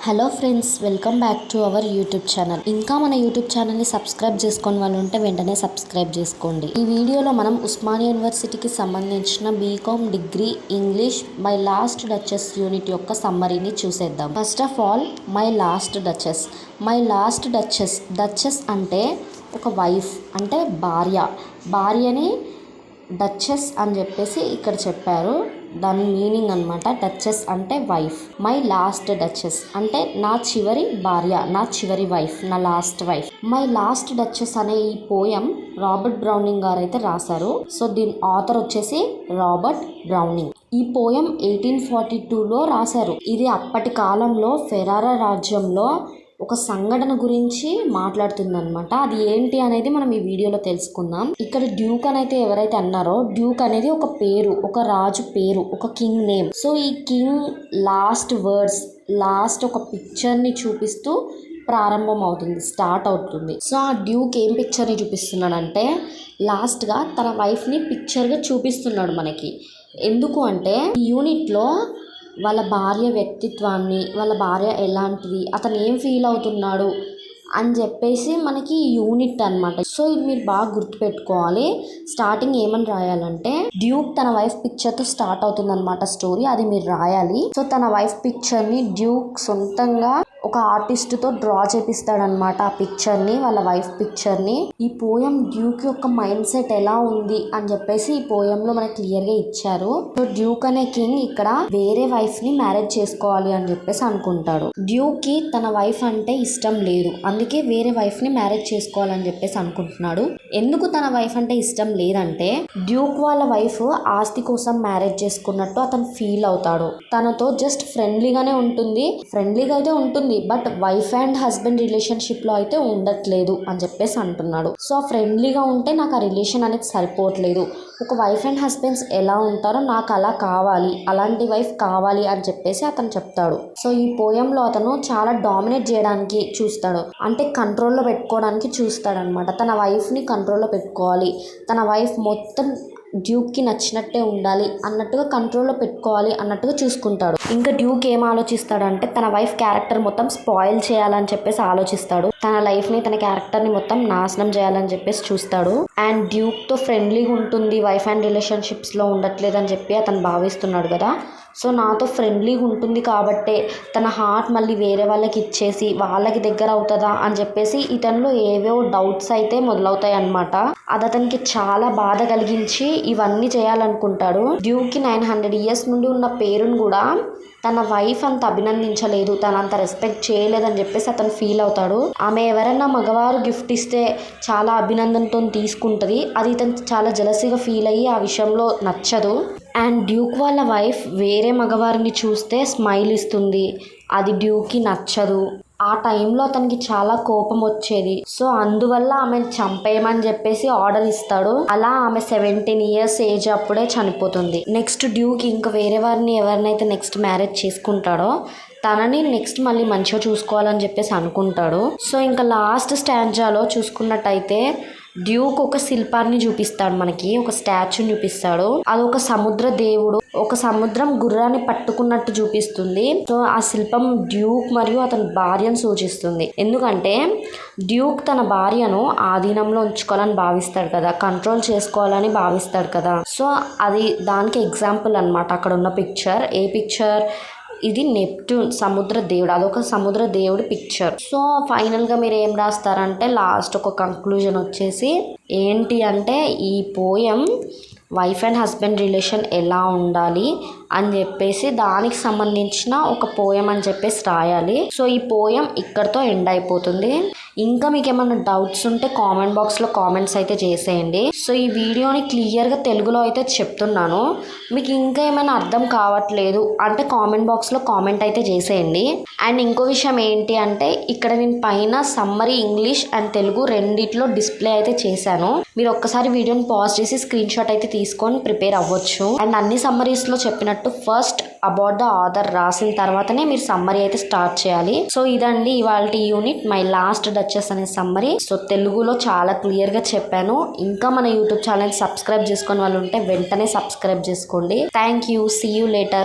Hello friends, welcome back to our YouTube channel. ఇంకా మన YouTube ఛానల్ని సబ్స్క్రైబ్ చేసుకొని వాళ్ళు ఉంటే వెంటనే సబ్స్క్రైబ్ చేసుకోండి. ఈ వీడియోలో మనం ఉస్మానియా యూనివర్సిటీకి సంబంధించిన BCom degree English my last duchess unit యొక్క సమ్మరీని చూసేద్దాం. First of all, my last duchess. My last duchess అంటే ఒక వైఫ్, అంటే భార్యని డచెస్ అని చెప్పేసి ఇక్కడ చెప్పారు. దాని మీనింగ్ అనమాట. డచెస్ అంటే వైఫ్. మై లాస్ట్ డచెస్ అంటే నా చివరి భార్య, నా చివరి వైఫ్, నా last wife. My last duchess అనే ఈ పోయం రాబర్ట్ బ్రౌనింగ్ గారు అయితే రాశారు. సో దీని ఆథర్ వచ్చేసి రాబర్ట్ బ్రౌనింగ్. ఈ పోయం 1842లో రాశారు. ఇది అప్పటి కాలంలో ఫెరారా రాజ్యంలో ఒక సంఘటన గురించి మాట్లాడుతుందన్నమాట. అది ఏంటి అనేది మనం ఈ వీడియోలో తెలుసుకుందాం. ఇక్కడ డ్యూక్ అనేది ఎవరైతే అన్నారో, డ్యూక్ అనేది ఒక పేరు, ఒక రాజు పేరు, ఒక కింగ్ నేమ్. సో ఈ కింగ్ లాస్ట్ వర్డ్స్, లాస్ట్ ఒక పిక్చర్ని చూపిస్తూ ప్రారంభం అవుతుంది, స్టార్ట్ అవుతుంది. సో ఆ డ్యూక్ ఏం పిక్చర్ని చూపిస్తున్నాడంటే, లాస్ట్గా తన వైఫ్ని పిక్చర్గా చూపిస్తున్నాడు మనకి. ఎందుకు అంటే ఈ యూనిట్లో వాళ్ళ భార్య వ్యక్తిత్వాన్ని, వాళ్ళ భార్య ఎలాంటిది, అతను ఏం ఫీల్ అవుతున్నాడు అని చెప్పేసి మనకి యూనిట్ అనమాట. సో ఇది మీరు బాగా గుర్తుపెట్టుకోవాలి. స్టార్టింగ్ ఏమని రాయాలంటే, డ్యూక్ తన వైఫ్ పిక్చర్తో స్టార్ట్ అవుతుంది అనమాట స్టోరీ. అది మీరు రాయాలి. సో తన వైఫ్ పిక్చర్ని డ్యూక్ సొంతంగా ఒక ఆర్టిస్ట్తో డ్రా చేపిస్తాడనమాట. ఆ పిక్చర్ని, వాళ్ళ వైఫ్ పిక్చర్ని. ఈ పోయం డ్యూక్ యొక్క మైండ్ సెట్ ఎలా ఉంది అని చెప్పేసి ఈ పోయంలో మనకి క్లియర్గా ఇచ్చారు. సో డ్యూక్ అనే కింగ్ ఇక్కడ వేరే వైఫ్ని మ్యారేజ్ చేసుకోవాలి అని చెప్పేసి అనుకుంటాడు. డ్యూక్కి తన వైఫ్ అంటే ఇష్టం లేదు, అందుకే వేరే వైఫ్ని మ్యారేజ్ చేసుకోవాలని చెప్పేసి అనుకుంటున్నాడు. ఎందుకు తన వైఫ్ అంటే ఇష్టం లేదంటే, డ్యూక్ వాళ్ళ వైఫ్ ఆస్తి కోసం మ్యారేజ్ చేసుకున్నట్టు అతను ఫీల్ అవుతాడు. తనతో జస్ట్ ఫ్రెండ్లీగానే ఉంటుంది, ఫ్రెండ్లీగా అయితే ఉంటుంది, but wife and husband relationship లో అయితే ఉండట్లేదు అని చెప్పేసి అంటున్నాడు. సో ఫ్రెండ్లీగా ఉంటే నాకు ఆ రిలేషన్ అనేది సరిపోవట్లేదు. ఒక వైఫ్ అండ్ హస్బెండ్స్ ఎలా ఉంటారో నాకు అలా కావాలి, అలాంటి వైఫ్ కావాలి అని చెప్పేసి అతను చెప్తాడు. సో ఈ పోయంలో అతను చాలా డామినేట్ చేయడానికి చూస్తాడు, అంటే కంట్రోల్లో పెట్టుకోవడానికి చూస్తాడనమాట. తన వైఫ్ని కంట్రోల్లో పెట్టుకోవాలి, తన వైఫ్ మొత్తం డ్యూక్కి నచ్చినట్టే ఉండాలి అన్నట్టుగా, కంట్రోల్లో పెట్టుకోవాలి అన్నట్టుగా చూసుకుంటాడు. ఇంకా డ్యూక్ ఏం ఆలోచిస్తాడంటే, తన వైఫ్ క్యారెక్టర్ మొత్తం స్పాయిల్ చేయాలని చెప్పేసి ఆలోచిస్తాడు. తన లైఫ్ని, తన క్యారెక్టర్ని మొత్తం నాశనం చేయాలని చెప్పేసి చూస్తాడు. అండ్ డ్యూక్తో ఫ్రెండ్లీగా ఉంటుంది, వైఫ్ అండ్ రిలేషన్షిప్స్లో ఉండట్లేదని చెప్పి అతను భావిస్తున్నాడు కదా. సో నాతో ఫ్రెండ్లీగా ఉంటుంది కాబట్టే తన హార్ట్ మళ్ళీ వేరే వాళ్ళకి ఇచ్చేసి వాళ్ళకి దగ్గర అవుతుందా అని చెప్పేసి ఇతనిలో ఏవేవో డౌట్స్ అయితే మొదలవుతాయి అన్నమాట. అది అతనికి చాలా బాధ కలిగించి ఇవన్నీ చేయాలనుకుంటాడు. డ్యూక్కి 900 years నుండి ఉన్న పేరును కూడా తన వైఫ్ అంత అభినందించలేదు, తన అంత రెస్పెక్ట్ చేయలేదని చెప్పేసి అతను ఫీల్ అవుతాడు. ఆమె ఎవరైనా మగవారు గిఫ్ట్ ఇస్తే చాలా అభినందనతో తీసుకుంటుంది. అది ఇతను చాలా జలసీగా ఫీల్ అయ్యి ఆ విషయంలో నచ్చదు. అండ్ డ్యూక్ వాళ్ళ వైఫ్ వేరే మగవారిని చూస్తే స్మైల్ ఇస్తుంది, అది డ్యూక్కి నచ్చదు. ఆ టైంలో అతనికి చాలా కోపం వచ్చేది. సో అందువల్ల ఆమెను చంపేయమని చెప్పేసి ఆర్డర్ ఇస్తాడు. అలా ఆమె 17 years ఏజ్ అప్పుడే చనిపోతుంది. నెక్స్ట్ డ్యూక్ ఇంకా వేరే వారిని ఎవరినైతే నెక్స్ట్ మ్యారేజ్ చేసుకుంటాడో తనని నెక్స్ట్ మళ్ళీ మంచిగా చూసుకోవాలని చెప్పేసి అనుకుంటాడు. సో ఇంకా లాస్ట్ స్టాంజాలో చూసుకున్నట్టయితే డ్యూక్ ఒక శిల్పాన్ని చూపిస్తాడు మనకి, ఒక స్టాచ్యూని చూపిస్తాడు. అది ఒక సముద్ర దేవుడు, ఒక సముద్రం గుర్రాన్ని పట్టుకున్నట్టు చూపిస్తుంది. సో ఆ శిల్పం డ్యూక్ మరియు అతని భార్యను సూచిస్తుంది. ఎందుకంటే డ్యూక్ తన భార్యను ఆధీనంలో ఉంచుకోవాలని భావిస్తాడు కదా, కంట్రోల్ చేసుకోవాలని భావిస్తాడు కదా. సో అది దానికి ఎగ్జాంపుల్ అన్నమాట అక్కడ ఉన్న పిక్చర్. ఏ పిక్చర్? ఇది నెప్ట్యూన్, సముద్ర దేవుడు. అదొక సముద్ర దేవుడి పిక్చర్. సో ఫైనల్గా మీరు ఏం రాస్తారంటే, లాస్ట్ ఒక కంక్లూజన్ వచ్చేసి ఏంటి అంటే, ఈ poem wife and husband relation ఎలా ఉండాలి అని చెప్పేసి దానికి సంబంధించిన ఒక పోయం అని చెప్పేసి రాయాలి. సో ఈ పోయం ఇక్కడితో ఎండ్ అయిపోతుంది. ఇంకా మీకు ఏమైనా డౌట్స్ ఉంటే కామెంట్ బాక్స్లో కామెంట్స్ అయితే చేసేయండి. సో ఈ వీడియోని క్లియర్గా తెలుగులో అయితే చెప్తున్నాను. మీకు ఇంకా ఏమైనా అర్థం కావట్లేదు అంటే కామెంట్ బాక్స్లో కామెంట్ అయితే చేసేయండి. అండ్ ఇంకో విషయం ఏంటి అంటే, ఇక్కడ నేను పైన సమ్మరీ ఇంగ్లీష్ అండ్ తెలుగు రెండిట్లో డిస్ప్లే అయితే చేశాను. మీరు ఒక్కసారి వీడియోని పాజ్ చేసి స్క్రీన్ షాట్ అయితే తీసుకొని ప్రిపేర్ అవ్వచ్చు. అండ్ అన్ని సమ్మరీస్లో చెప్పినట్టు ఫస్ట్ అబౌట్ ద ఆథర్ రాసిన తర్వాతనే మీరు సమ్మరీ అయితే స్టార్ట్ చేయాలి. సో ఇదండి ఇవాల్టి యూనిట్ మై లాస్ట్ డచెస్ అనే సమ్మరీ. సో తెలుగులో చాలా క్లియర్గా చెప్పాను. ఇంకా మన యూట్యూబ్ ఛానల్ సబ్స్క్రైబ్ చేసుకుని వాళ్ళు ఉంటే వెంటనే సబ్స్క్రైబ్ చేసుకోండి. Thank you. See you later.